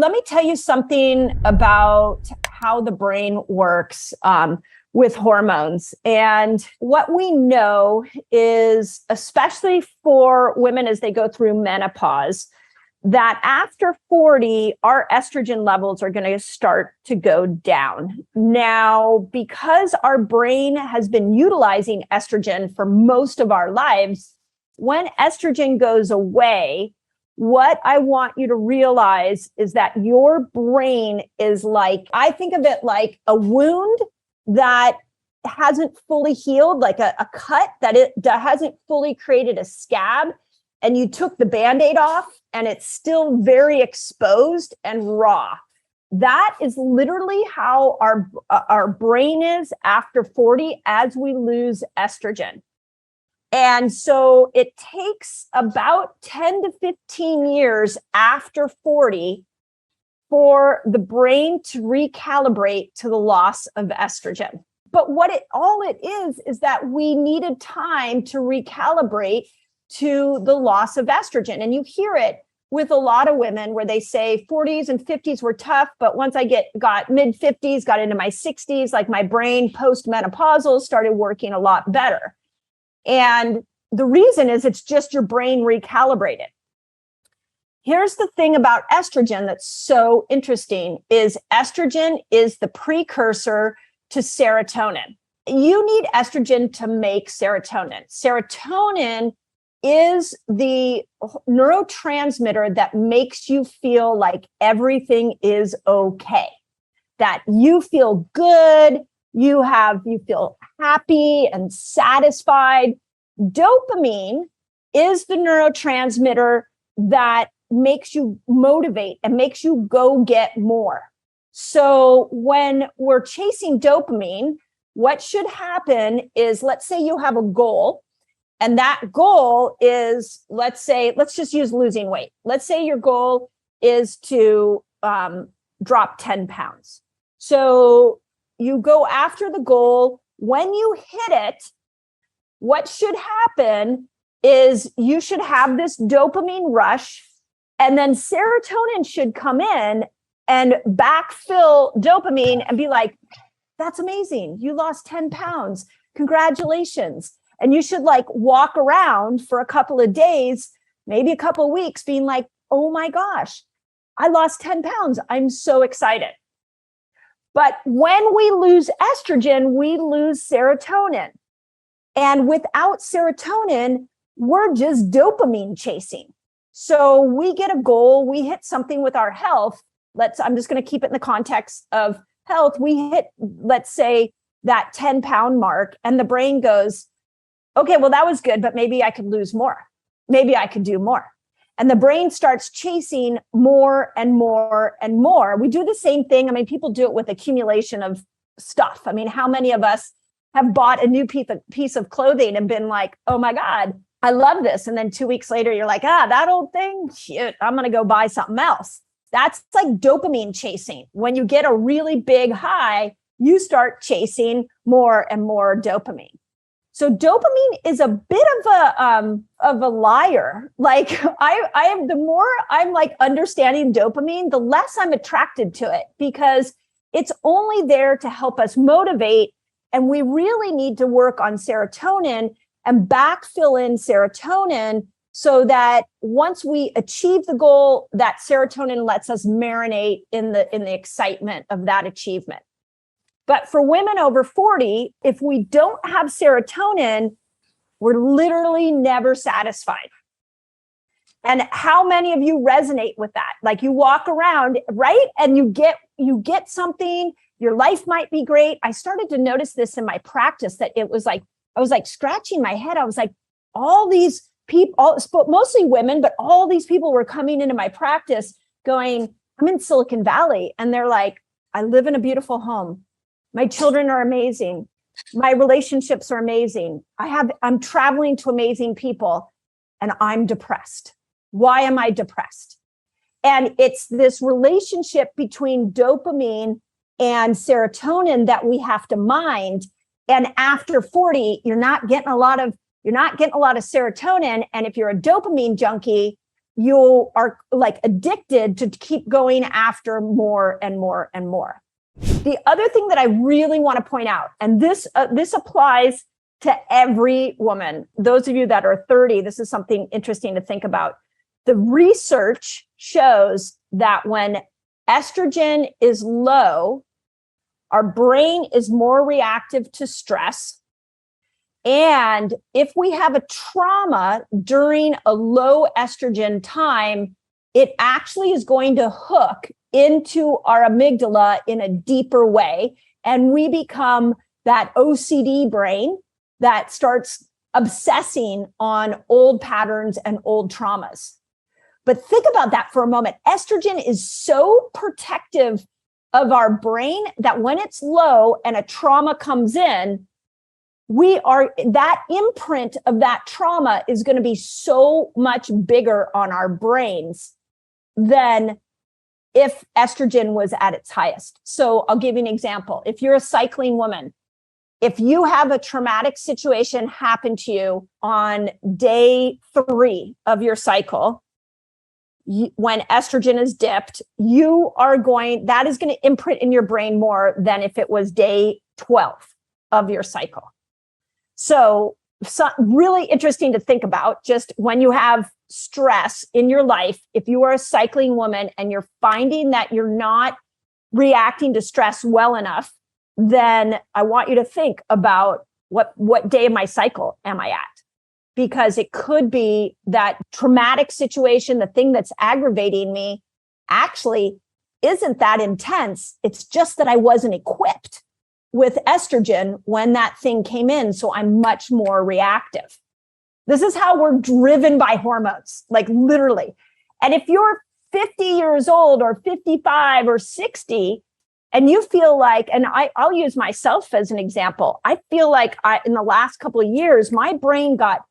let me tell you something about how the brain works with hormones. And what we know is, especially for women as they go through menopause, that after 40, our estrogen levels are going to start to go down. Now, because our brain has been utilizing estrogen for most of our lives, when estrogen goes away, what I want you to realize is that your brain is like, I think of it like a wound that hasn't fully healed, like a cut that hasn't fully created a scab, and you took the Band-Aid off and it's still very exposed and raw. That is literally how our brain is after 40 as we lose estrogen. And so it takes about 10 to 15 years after 40 for the brain to recalibrate to the loss of estrogen. But all it is that we needed time to recalibrate to the loss of estrogen. And you hear it with a lot of women where they say 40s and 50s were tough, but once I got mid 50s, got into my 60s, like my brain post-menopausal started working a lot better. And the reason is it's just your brain recalibrated. Here's the thing about estrogen that's so interesting is estrogen is the precursor to serotonin. You need estrogen to make serotonin. Serotonin is the neurotransmitter that makes you feel like everything is okay, that you feel good, you feel happy and satisfied. Dopamine is the neurotransmitter that makes you motivate and makes you go get more. So when we're chasing dopamine, what should happen is, let's say you have a goal, and that goal is, let's just use losing weight. Let's say your goal is to drop 10 pounds. So you go after the goal. When you hit it, what should happen is you should have this dopamine rush, and then serotonin should come in and backfill dopamine and be like, that's amazing. You lost 10 pounds. Congratulations. And you should walk around for a couple of days, maybe a couple of weeks, being like, oh my gosh, I lost 10 pounds. I'm so excited. But when we lose estrogen, we lose serotonin. And without serotonin, we're just dopamine chasing. So we get a goal, we hit something with our health. I'm just going to keep it in the context of health. We hit, let's say, that 10-pound mark, and the brain goes, okay, well, that was good, but maybe I could lose more. Maybe I could do more. And the brain starts chasing more and more and more. We do the same thing. I mean, people do it with accumulation of stuff. I mean, how many of us have bought a new piece of clothing and been like, oh my God, I love this. And then 2 weeks later, you're like, that old thing, shit, I'm going to go buy something else. That's like dopamine chasing. When you get a really big high, you start chasing more and more dopamine. So dopamine is a bit of a liar. Like I am, the more I'm understanding dopamine, the less I'm attracted to it, because it's only there to help us motivate. And we really need to work on serotonin and backfill in serotonin so that once we achieve the goal, that serotonin lets us marinate in the excitement of that achievement. But for women over 40, if we don't have serotonin, we're literally never satisfied. And how many of you resonate with that? Like you walk around, right? And you get something, your life might be great. I started to notice this in my practice, that it was like, I was like scratching my head. I was like, all these people, mostly women, but all these people were coming into my practice going, I'm in Silicon Valley. And they're like, I live in a beautiful home. My children are amazing. My relationships are amazing. I'm traveling to amazing people, and I'm depressed. Why am I depressed? And it's this relationship between dopamine and serotonin that we have to mind. And after 40, you're not getting a lot of serotonin. And if you're a dopamine junkie, you are like addicted to keep going after more and more and more. The other thing that I really want to point out, and this applies to every woman, those of you that are 30, this is something interesting to think about. The research shows that when estrogen is low, our brain is more reactive to stress. And if we have a trauma during a low estrogen time, it actually is going to hook into our amygdala in a deeper way. And we become that OCD brain that starts obsessing on old patterns and old traumas. But think about that for a moment. Estrogen is so protective of our brain that when it's low and a trauma comes in, that imprint of that trauma is going to be so much bigger on our brains than if estrogen was at its highest. So I'll give you an example. If you're a cycling woman, if you have a traumatic situation happen to you on day 3 of your cycle, when estrogen is dipped, that is going to imprint in your brain more than if it was day 12 of your cycle. So really interesting to think about, just when you have stress in your life, if you are a cycling woman and you're finding that you're not reacting to stress well enough, then I want you to think about what day of my cycle am I at? Because it could be that traumatic situation, the thing that's aggravating me actually isn't that intense. It's just that I wasn't equipped with estrogen when that thing came in. So I'm much more reactive. This is how we're driven by hormones, like literally. And if you're 50 years old or 55 or 60, and you feel like, and I'll use myself as an example, I feel like in the last couple of years, my brain got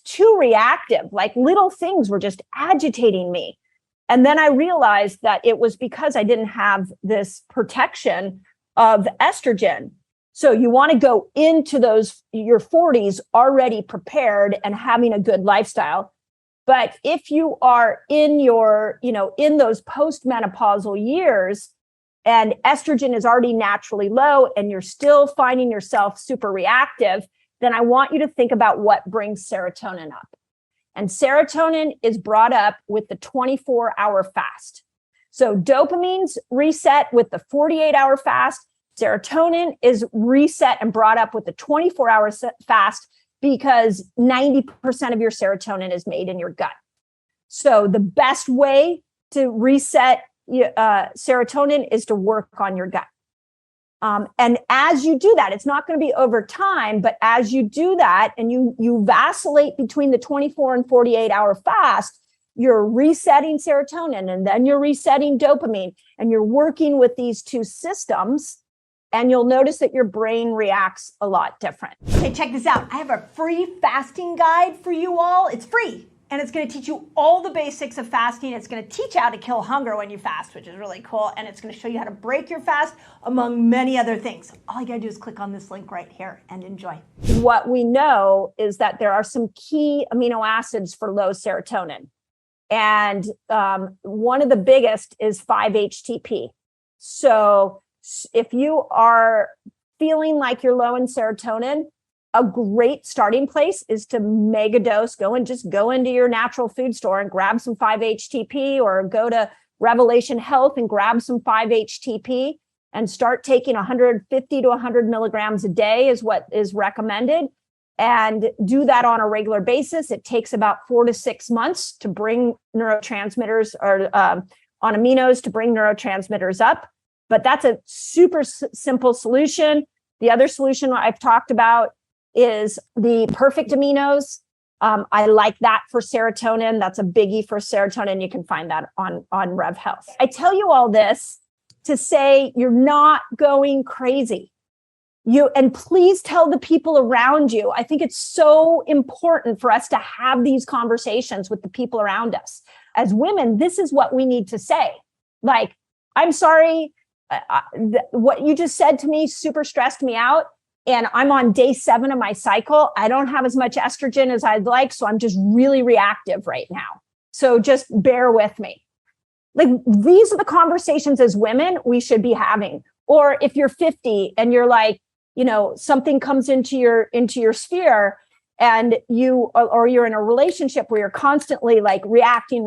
too reactive, like little things were just agitating me. And then I realized that it was because I didn't have this protection of estrogen. So you want to go into your 40s already prepared and having a good lifestyle. But if you are in in those postmenopausal years and estrogen is already naturally low and you're still finding yourself super reactive, then I want you to think about what brings serotonin up. And serotonin is brought up with the 24-hour fast. So dopamine's reset with the 48-hour fast. Serotonin is reset and brought up with the 24-hour fast because 90% of your serotonin is made in your gut. So the best way to reset serotonin is to work on your gut. And as you do that, it's not going to be over time, but as you do that and you vacillate between the 24 and 48-hour fast, you're resetting serotonin and then you're resetting dopamine and you're working with these two systems. And you'll notice that your brain reacts a lot different. Okay, check this out. I have a free fasting guide for you all. It's free. And it's going to teach you all the basics of fasting. It's going to teach you how to kill hunger when you fast, which is really cool. And it's going to show you how to break your fast, among many other things. All you got to do is click on this link right here and enjoy. What we know is that there are some key amino acids for low serotonin. And one of the biggest is 5-HTP. So if you are feeling like you're low in serotonin, a great starting place is to mega dose, go into your natural food store and grab some 5-HTP, or go to Revelation Health and grab some 5-HTP and start taking 150 to 100 milligrams a day is what is recommended. And do that on a regular basis. It takes about 4 to 6 months to bring neurotransmitters or on aminos to bring neurotransmitters up. But that's a super simple solution. The other solution I've talked about is the perfect aminos. I like that for serotonin. That's a biggie for serotonin. You can find that on Rev Health. I tell you all this to say you're not going crazy. And please tell the people around you. I think it's so important for us to have these conversations with the people around us. As women, this is what we need to say. Like, I'm sorry, what you just said to me super stressed me out. And I'm on day 7 of my cycle. I don't have as much estrogen as I'd like. So I'm just really reactive right now. So just bear with me. Like, these are the conversations as women we should be having. Or if you're 50 and you're like, something comes into your sphere, and you're in a relationship where you're constantly like reacting.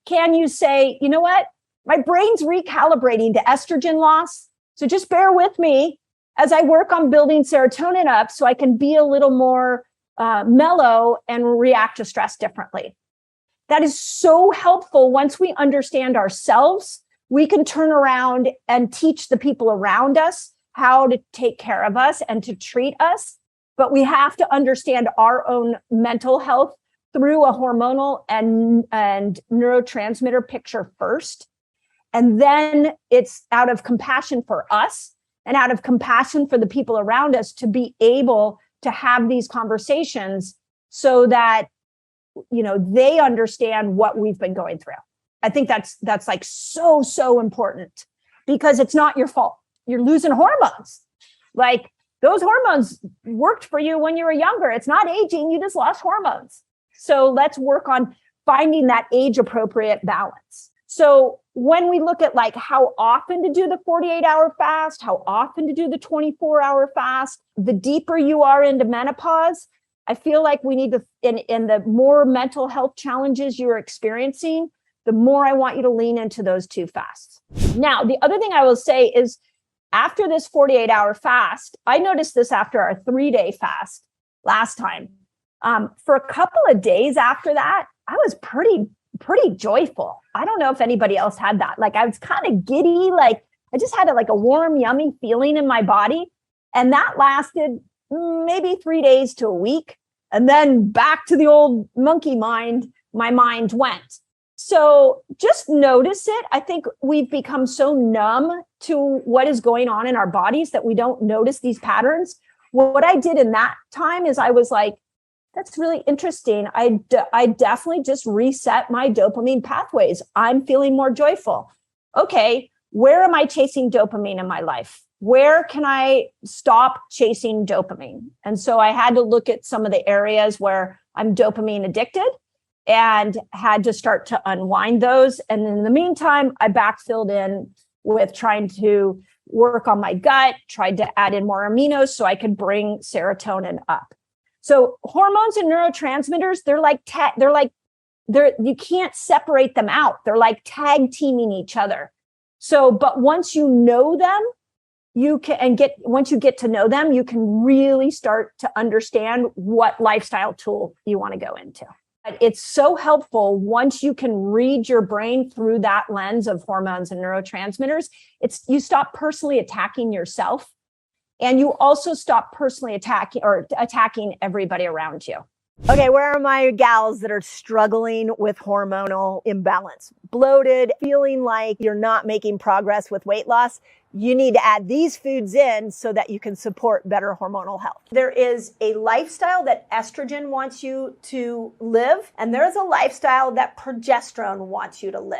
Can you say, you know what? My brain's recalibrating to estrogen loss. So just bear with me as I work on building serotonin up so I can be a little more mellow and react to stress differently. That is so helpful. Once we understand ourselves, we can turn around and teach the people around us how to take care of us and to treat us. But we have to understand our own mental health through a hormonal and neurotransmitter picture first. And then it's out of compassion for us and out of compassion for the people around us to be able to have these conversations so that, they understand what we've been going through. I think that's like so important, because it's not your fault. You're losing hormones. Like, those hormones worked for you when you were younger. It's not aging. You just lost hormones. So let's work on finding that age appropriate balance. So when we look at like how often to do the 48-hour fast, how often to do the 24-hour fast, the deeper you are into menopause, I feel like we need to, in the more mental health challenges you're experiencing, the more I want you to lean into those two fasts. Now, the other thing I will say is, after this 48-hour fast, I noticed this after our 3-day fast last time. For a couple of days after that, I was pretty joyful. I don't know if anybody else had that. Like, I was kind of giddy. Like, I just had a warm, yummy feeling in my body. And that lasted maybe 3 days to a week. And then back to the old monkey mind, my mind went. So just notice it. I think we've become so numb to what is going on in our bodies that we don't notice these patterns. What I did in that time is I was like, that's really interesting. I definitely just reset my dopamine pathways. I'm feeling more joyful. Okay, where am I chasing dopamine in my life? Where can I stop chasing dopamine? And so I had to look at some of the areas where I'm dopamine addicted and had to start to unwind those. And in the meantime, I backfilled in with trying to work on my gut, tried to add in more aminos so I could bring serotonin up. So hormones and neurotransmitters, you can't separate them out. They're like tag teaming each other. So, but once you know them, once you get to know them, you can really start to understand what lifestyle tool you want to go into. It's so helpful once you can read your brain through that lens of hormones and neurotransmitters. You stop personally attacking yourself, and you also stop personally attacking everybody around you. Okay, where are my gals that are struggling with hormonal imbalance? Bloated, feeling like you're not making progress with weight loss? You need to add these foods in so that you can support better hormonal health. There is a lifestyle that estrogen wants you to live, and there's a lifestyle that progesterone wants you to live.